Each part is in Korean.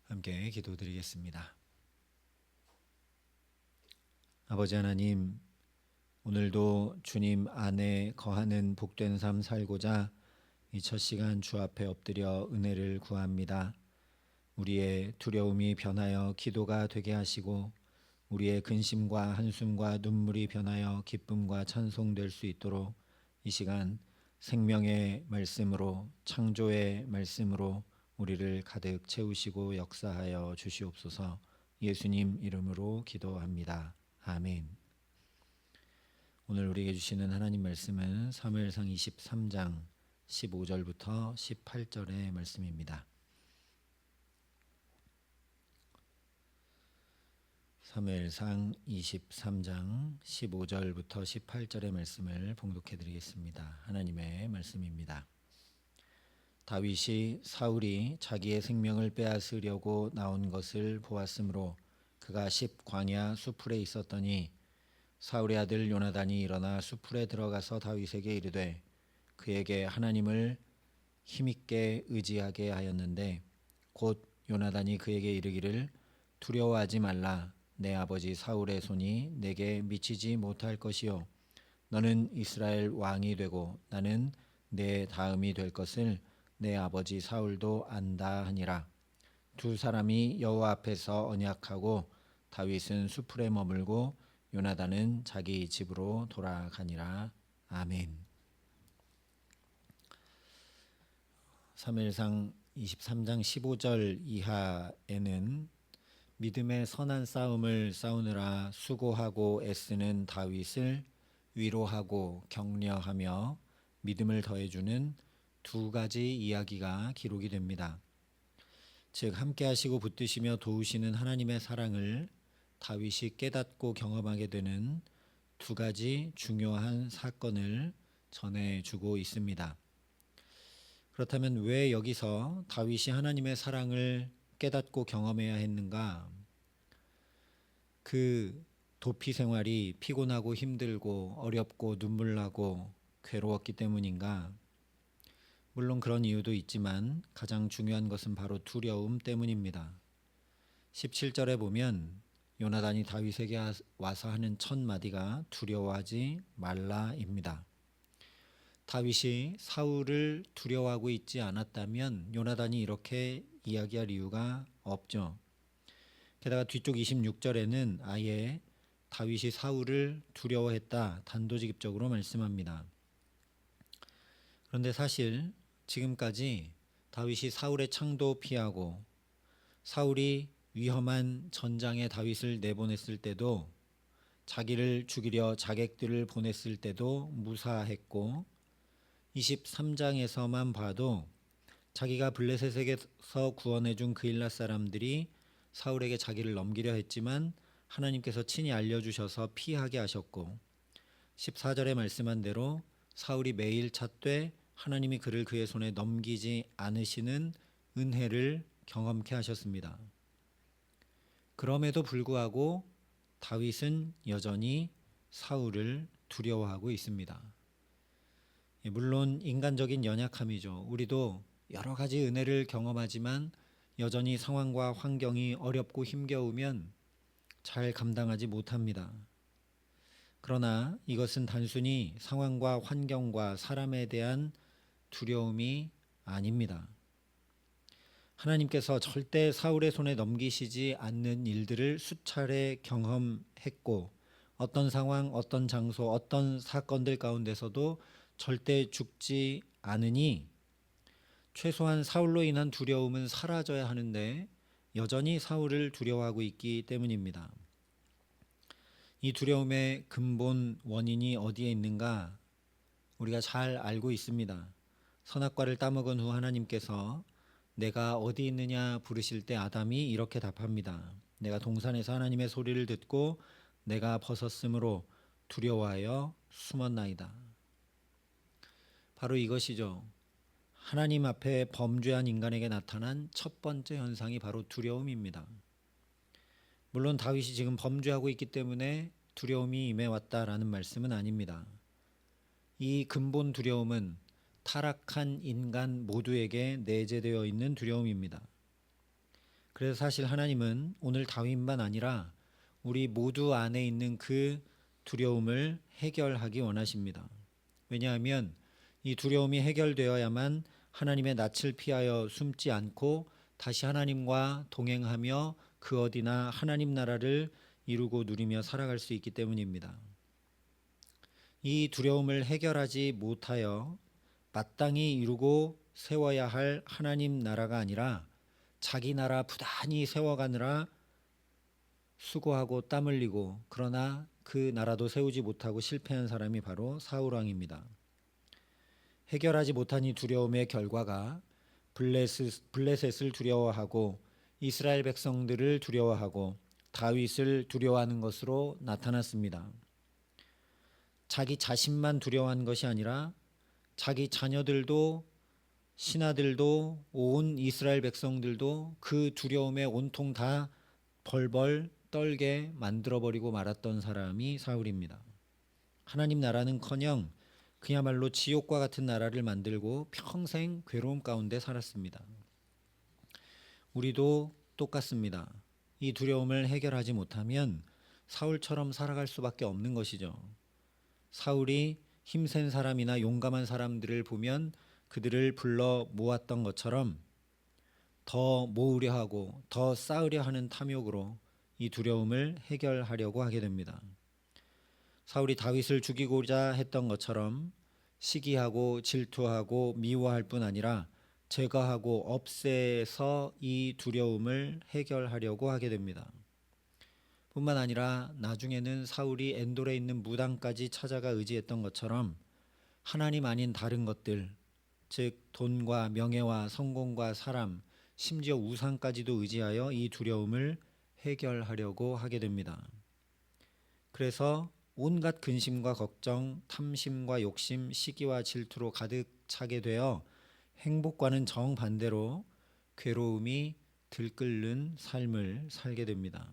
함께 기도드리겠습니다. 아버지 하나님, 오늘도 주님 안에 거하는 복된 삶 살고자 이 첫 시간 주 앞에 엎드려 은혜를 구합니다. 우리의 두려움이 변하여 기도가 되게 하시고 우리의 근심과 한숨과 눈물이 변하여 기쁨과 찬송될 수 있도록 이 시간 생명의 말씀으로, 창조의 말씀으로 우리를 가득 채우시고 역사하여 주시옵소서. 예수님 이름으로 기도합니다. 아멘. 오늘 우리에게 주시는 하나님 말씀은 사무엘상 23장 15절부터 18절의 말씀입니다. 사무엘상 23장 15절부터 18절의 말씀을 봉독해 드리겠습니다. 하나님의 말씀입니다. 다윗이 사울이 자기의 생명을 빼앗으려고 나온 것을 보았으므로 그가 광야 수풀에 있었더니 사울의 아들 요나단이 일어나 수풀에 들어가서 다윗에게 이르되 그에게 하나님을 힘있게 의지하게 하였는데 곧 요나단이 그에게 이르기를 두려워하지 말라. 내 아버지 사울의 손이 내게 미치지 못할 것이요 너는 이스라엘 왕이 되고 나는 내 다음이 될 것을 내 아버지 사울도 안다 하니라. 두 사람이 여호와 앞에서 언약하고 다윗은 수풀에 머물고 요나단은 자기 집으로 돌아가니라. 아멘. 사무엘상 23장 15절 이하에는 믿음의 선한 싸움을 싸우느라 수고하고 애쓰는 다윗을 위로하고 격려하며 믿음을 더해주는 두 가지 이야기가 기록이 됩니다. 즉 함께 하시고 붙드시며 도우시는 하나님의 사랑을 다윗이 깨닫고 경험하게 되는 두 가지 중요한 사건을 전해주고 있습니다. 그렇다면 왜 여기서 다윗이 하나님의 사랑을 깨닫고 경험해야 했는가? 그 도피 생활이 피곤하고 힘들고 어렵고 눈물나고 괴로웠기 때문인가? 물론 그런 이유도 있지만 가장 중요한 것은 바로 두려움 때문입니다. 17절에 보면 요나단이 다윗에게 와서 하는 첫 마디가 두려워하지 말라입니다. 다윗이 사울을 두려워하고 있지 않았다면 요나단이 이렇게 이야기할 이유가 없죠. 게다가 뒤쪽 26절에는 아예 다윗이 사울을 두려워했다 단도직입적으로 말씀합니다. 그런데 사실 지금까지 다윗이 사울의 창도 피하고 사울이 위험한 전장에 다윗을 내보냈을 때도 자기를 죽이려 자객들을 보냈을 때도 무사했고 23장에서만 봐도 자기가 블레셋에게서 구원해준 그일랏 사람들이 사울에게 자기를 넘기려 했지만 하나님께서 친히 알려주셔서 피하게 하셨고 14절에 말씀한 대로 사울이 매일 찾되 하나님이 그를 그의 손에 넘기지 않으시는 은혜를 경험케 하셨습니다. 그럼에도 불구하고 다윗은 여전히 사울을 두려워하고 있습니다. 물론 인간적인 연약함이죠. 우리도 여러 가지 은혜를 경험하지만 여전히 상황과 환경이 어렵고 힘겨우면 잘 감당하지 못합니다. 그러나 이것은 단순히 상황과 환경과 사람에 대한 두려움이 아닙니다. 하나님께서 절대 사울의 손에 넘기시지 않는 일들을 수차례 경험했고 어떤 상황, 어떤 장소, 어떤 사건들 가운데서도 절대 죽지 않으니 최소한 사울로 인한 두려움은 사라져야 하는데 여전히 사울을 두려워하고 있기 때문입니다. 이 두려움의 근본 원인이 어디에 있는가? 우리가 잘 알고 있습니다. 선악과를 따먹은 후 하나님께서 내가 어디 있느냐 부르실 때 아담이 이렇게 답합니다. 내가 동산에서 하나님의 소리를 듣고 내가 벗었으므로 두려워하여 숨었나이다. 바로 이것이죠. 하나님 앞에 범죄한 인간에게 나타난 첫 번째 현상이 바로 두려움입니다. 물론 다윗이 지금 범죄하고 있기 때문에 두려움이 임해왔다라는 말씀은 아닙니다. 이 근본 두려움은 타락한 인간 모두에게 내재되어 있는 두려움입니다. 그래서 사실 하나님은 오늘 다윗만 아니라 우리 모두 안에 있는 그 두려움을 해결하기 원하십니다. 왜냐하면 이 두려움이 해결되어야만 하나님의 낯을 피하여 숨지 않고 다시 하나님과 동행하며 그 어디나 하나님 나라를 이루고 누리며 살아갈 수 있기 때문입니다. 이 두려움을 해결하지 못하여 마땅히 이루고 세워야 할 하나님 나라가 아니라 자기 나라 부단히 세워가느라 수고하고 땀 흘리고 그러나 그 나라도 세우지 못하고 실패한 사람이 바로 사울 왕입니다. 해결하지 못한 이 두려움의 결과가 블레셋을 두려워하고 이스라엘 백성들을 두려워하고 다윗을 두려워하는 것으로 나타났습니다. 자기 자신만 두려워한 것이 아니라 자기 자녀들도 신하들도 온 이스라엘 백성들도 그 두려움에 온통 다 벌벌 떨게 만들어버리고 말았던 사람이 사울입니다. 하나님 나라는커녕 그야말로 지옥과 같은 나라를 만들고 평생 괴로움 가운데 살았습니다. 우리도 똑같습니다. 이 두려움을 해결하지 못하면 사울처럼 살아갈 수밖에 없는 것이죠. 사울이 힘센 사람이나 용감한 사람들을 보면 그들을 불러 모았던 것처럼 더 모으려 하고 더 쌓으려 하는 탐욕으로 이 두려움을 해결하려고 하게 됩니다. 사울이 다윗을 죽이고자 했던 것처럼 시기하고 질투하고 미워할 뿐 아니라 제거하고 없애서 이 두려움을 해결하려고 하게 됩니다. 뿐만 아니라 나중에는 사울이 엔돌에 있는 무당까지 찾아가 의지했던 것처럼 하나님 아닌 다른 것들, 즉 돈과 명예와 성공과 사람, 심지어 우상까지도 의지하여 이 두려움을 해결하려고 하게 됩니다. 그래서 온갖 근심과 걱정, 탐심과 욕심, 시기와 질투로 가득 차게 되어 행복과는 정반대로 괴로움이 들끓는 삶을 살게 됩니다.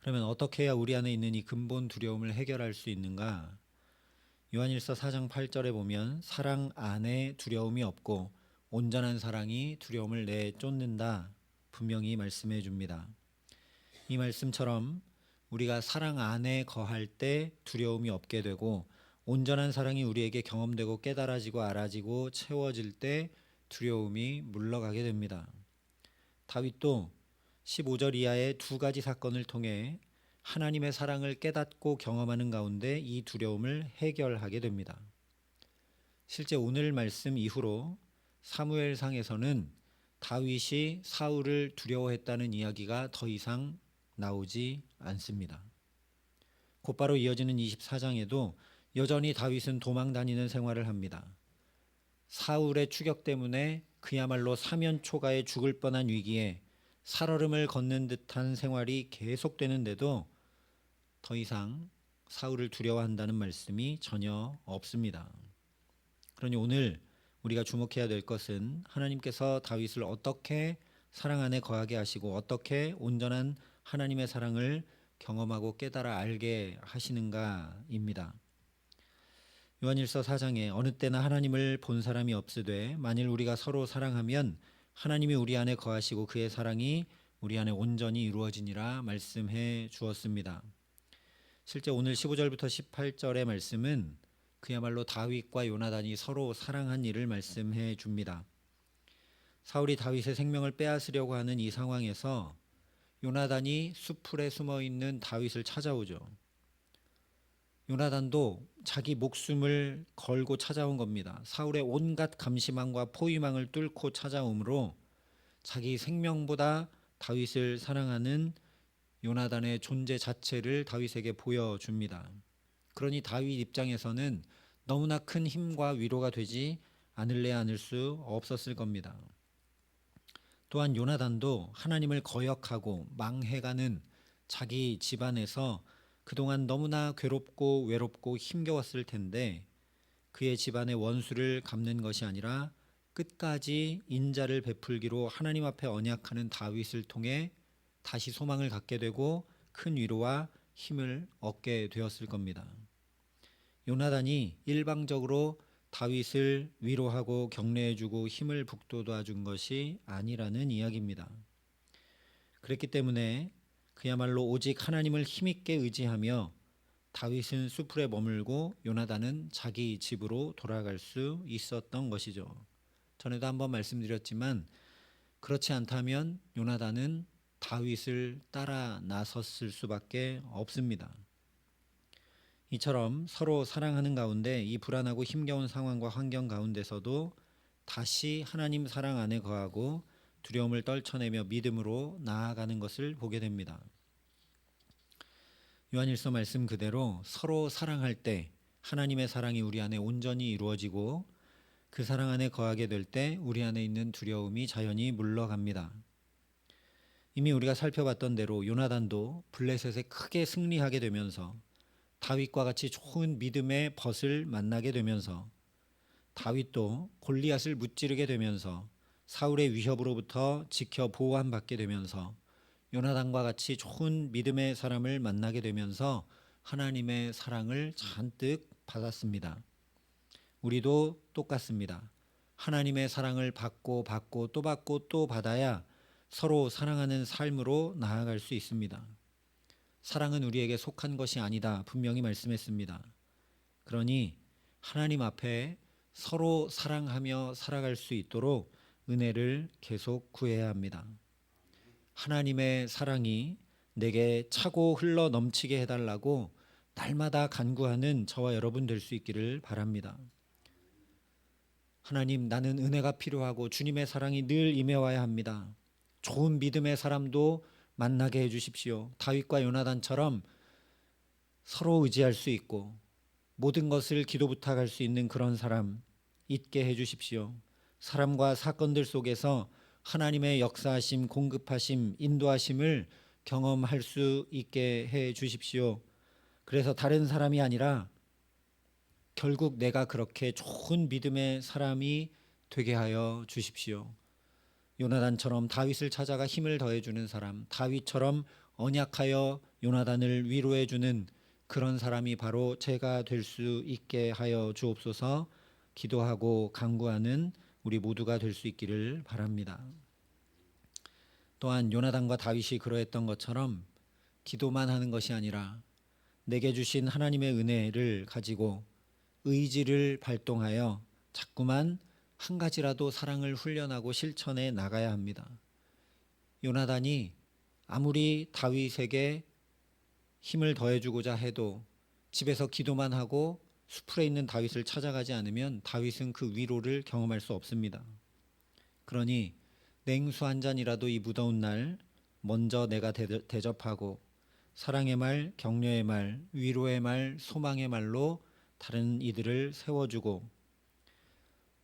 그러면 어떻게 해야 우리 안에 있는 이 근본 두려움을 해결할 수 있는가? 요한일서 4장 8절에 보면 사랑 안에 두려움이 없고 온전한 사랑이 두려움을 내쫓는다 분명히 말씀해 줍니다. 이 말씀처럼 우리가 사랑 안에 거할 때 두려움이 없게 되고 온전한 사랑이 우리에게 경험되고 깨달아지고 알아지고 채워질 때 두려움이 물러가게 됩니다. 다윗도 15절 이하의 두 가지 사건을 통해 하나님의 사랑을 깨닫고 경험하는 가운데 이 두려움을 해결하게 됩니다. 실제 오늘 말씀 이후로 사무엘상에서는 다윗이 사울을 두려워했다는 이야기가 더 이상 나오지 않습니다. 곧바로 이어지는 24장에도 여전히 다윗은 도망 다니는 생활을 합니다. 사울의 추격 때문에 그야말로 사면초가에 죽을 뻔한 위기에 살얼음을 걷는 듯한 생활이 계속되는데도 더 이상 사울을 두려워한다는 말씀이 전혀 없습니다. 그러니 오늘 우리가 주목해야 될 것은 하나님께서 다윗을 어떻게 사랑 안에 거하게 하시고 어떻게 온전한 하나님의 사랑을 경험하고 깨달아 알게 하시는가입니다. 요한일서 4장에 어느 때나 하나님을 본 사람이 없으되 만일 우리가 서로 사랑하면 하나님이 우리 안에 거하시고 그의 사랑이 우리 안에 온전히 이루어지니라 말씀해 주었습니다. 실제 오늘 15절부터 18절의 말씀은 그야말로 다윗과 요나단이 서로 사랑한 일을 말씀해 줍니다. 사울이 다윗의 생명을 빼앗으려고 하는 이 상황에서 요나단이 수풀에 숨어 있는 다윗을 찾아오죠. 요나단도 자기 목숨을 걸고 찾아온 겁니다. 사울의 온갖 감시망과 포위망을 뚫고 찾아오므로 자기 생명보다 다윗을 사랑하는 요나단의 존재 자체를 다윗에게 보여줍니다. 그러니 다윗 입장에서는 너무나 큰 힘과 위로가 되지 않을래 않을 수 없었을 겁니다. 또한 요나단도 하나님을 거역하고 망해가는 자기 집안에서 그동안 너무나 괴롭고 외롭고 힘겨웠을 텐데 그의 집안의 원수를 갚는 것이 아니라 끝까지 인자를 베풀기로 하나님 앞에 언약하는 다윗을 통해 다시 소망을 갖게 되고 큰 위로와 힘을 얻게 되었을 겁니다. 요나단이 일방적으로 다윗을 위로하고 격려해주고 힘을 북돋아 준 것이 아니라는 이야기입니다. 그랬기 때문에 그야말로 오직 하나님을 힘있게 의지하며 다윗은 수풀에 머물고 요나단은 자기 집으로 돌아갈 수 있었던 것이죠. 전에도 한번 말씀드렸지만 그렇지 않다면 요나단은 다윗을 따라 나섰을 수밖에 없습니다. 이처럼 서로 사랑하는 가운데 이 불안하고 힘겨운 상황과 환경 가운데서도 다시 하나님 사랑 안에 거하고 두려움을 떨쳐내며 믿음으로 나아가는 것을 보게 됩니다. 요한일서 말씀 그대로 서로 사랑할 때 하나님의 사랑이 우리 안에 온전히 이루어지고 그 사랑 안에 거하게 될 때 우리 안에 있는 두려움이 자연히 물러갑니다. 이미 우리가 살펴봤던 대로 요나단도 블레셋에 크게 승리하게 되면서 다윗과 같이 좋은 믿음의 벗을 만나게 되면서 다윗도 골리앗을 무찌르게 되면서 사울의 위협으로부터 지켜 보호받게 되면서 요나단과 같이 좋은 믿음의 사람을 만나게 되면서 하나님의 사랑을 잔뜩 받았습니다. 우리도 똑같습니다. 하나님의 사랑을 받고 또 받고 또 받아야 서로 사랑하는 삶으로 나아갈 수 있습니다. 사랑은 우리에게 속한 것이 아니다 분명히 말씀했습니다. 그러니 하나님 앞에 서로 사랑하며 살아갈 수 있도록 은혜를 계속 구해야 합니다. 하나님의 사랑이 내게 차고 흘러 넘치게 해달라고 날마다 간구하는 저와 여러분 될 수 있기를 바랍니다. 하나님, 나는 은혜가 필요하고 주님의 사랑이 늘 임해와야 합니다. 좋은 믿음의 사람도 만나게 해주십시오. 다윗과 요나단처럼 서로 의지할 수 있고 모든 것을 기도 부탁할 수 있는 그런 사람 있게 해주십시오. 사람과 사건들 속에서 하나님의 역사하심, 공급하심, 인도하심을 경험할 수 있게 해 주십시오. 그래서 다른 사람이 아니라 결국 내가 그렇게 좋은 믿음의 사람이 되게 하여 주십시오. 요나단처럼 다윗을 찾아가 힘을 더해주는 사람, 다윗처럼 언약하여 요나단을 위로해주는 그런 사람이 바로 제가 될 수 있게 하여 주옵소서. 기도하고 간구하는 우리 모두가 될 수 있기를 바랍니다. 또한 요나단과 다윗이 그러했던 것처럼 기도만 하는 것이 아니라 내게 주신 하나님의 은혜를 가지고 의지를 발동하여 자꾸만 한 가지라도 사랑을 훈련하고 실천해 나가야 합니다. 요나단이 아무리 다윗에게 힘을 더해주고자 해도 집에서 기도만 하고 수풀에 있는 다윗을 찾아가지 않으면 다윗은 그 위로를 경험할 수 없습니다. 그러니 냉수 한 잔이라도 이 무더운 날 먼저 내가 대접하고 사랑의 말, 격려의 말, 위로의 말, 소망의 말로 다른 이들을 세워주고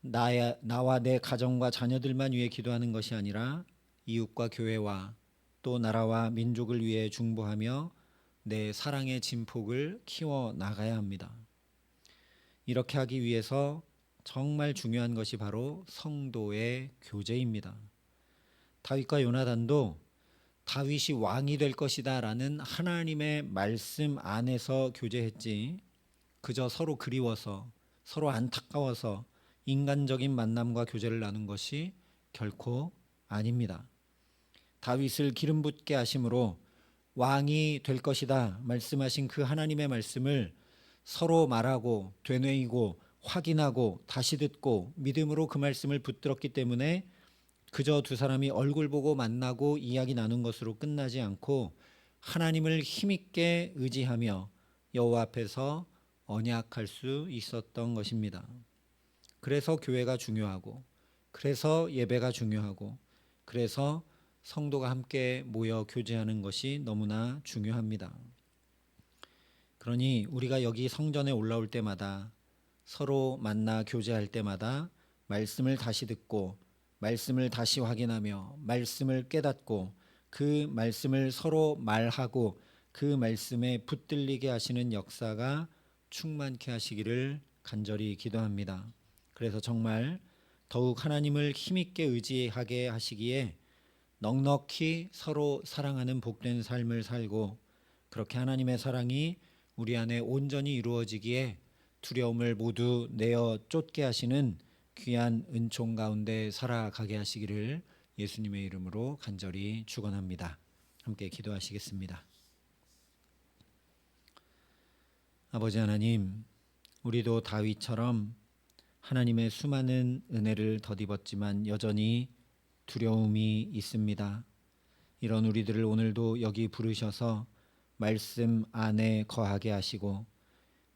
나와 내 가정과 자녀들만 위해 기도하는 것이 아니라 이웃과 교회와 또 나라와 민족을 위해 중보하며 내 사랑의 진폭을 키워 나가야 합니다. 이렇게 하기 위해서 정말 중요한 것이 바로 성도의 교제입니다. 다윗과 요나단도 다윗이 왕이 될 것이다 라는 하나님의 말씀 안에서 교제했지 그저 서로 그리워서 서로 안타까워서 인간적인 만남과 교제를 나눈 것이 결코 아닙니다. 다윗을 기름 붓게 하심으로 왕이 될 것이다 말씀하신 그 하나님의 말씀을 서로 말하고 되뇌이고 확인하고 다시 듣고 믿음으로 그 말씀을 붙들었기 때문에 그저 두 사람이 얼굴 보고 만나고 이야기 나눈 것으로 끝나지 않고 하나님을 힘있게 의지하며 여호와 앞에서 언약할 수 있었던 것입니다. 그래서 교회가 중요하고 그래서 예배가 중요하고 그래서 성도가 함께 모여 교제하는 것이 너무나 중요합니다. 그러니 우리가 여기 성전에 올라올 때마다 서로 만나 교제할 때마다 말씀을 다시 듣고 말씀을 다시 확인하며 말씀을 깨닫고 그 말씀을 서로 말하고 그 말씀에 붙들리게 하시는 역사가 충만케 하시기를 간절히 기도합니다. 그래서 정말 더욱 하나님을 힘있게 의지하게 하시기에 넉넉히 서로 사랑하는 복된 삶을 살고 그렇게 하나님의 사랑이 우리 안에 온전히 이루어지기에 두려움을 모두 내어 쫓게 하시는 귀한 은총 가운데 살아가게 하시기를 예수님의 이름으로 간절히 축원합니다. 함께 기도하시겠습니다. 아버지 하나님, 우리도 다윗처럼 하나님의 수많은 은혜를 덧입었지만 여전히 두려움이 있습니다. 이런 우리들을 오늘도 여기 부르셔서 말씀 안에 거하게 하시고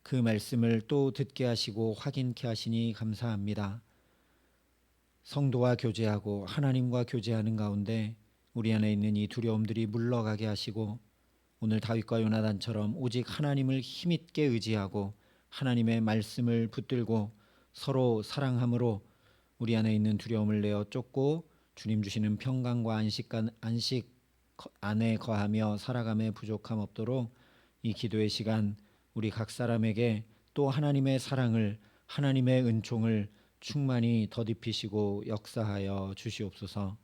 그 말씀을 또 듣게 하시고 확인케 하시니 감사합니다. 성도와 교제하고 하나님과 교제하는 가운데 우리 안에 있는 이 두려움들이 물러가게 하시고 오늘 다윗과 요나단처럼 오직 하나님을 힘있게 의지하고 하나님의 말씀을 붙들고 서로 사랑함으로 우리 안에 있는 두려움을 내어 쫓고 주님 주시는 평강과 안식 안에 거하며 살아감에 부족함 없도록 이 기도의 시간 우리 각 사람에게 또 하나님의 사랑을 하나님의 은총을 충만히 덧입히시고 역사하여 주시옵소서.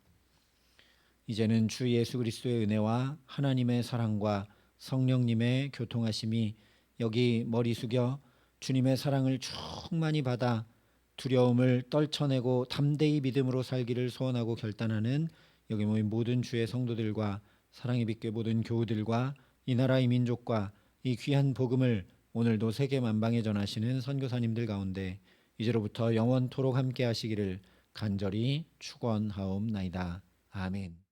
이제는 주 예수 그리스도의 은혜와 하나님의 사랑과 성령님의 교통하심이 여기 머리 숙여 주님의 사랑을 충만히 받아 두려움을 떨쳐내고 담대히 믿음으로 살기를 소원하고 결단하는 여기 모인 모든 주의 성도들과 사랑의 빛교회 모든 교우들과 이 나라 이 민족과 이 귀한 복음을 오늘도 세계 만방에 전하시는 선교사님들 가운데 이제로부터 영원토록 함께 하시기를 간절히 축원하옵나이다. 아멘.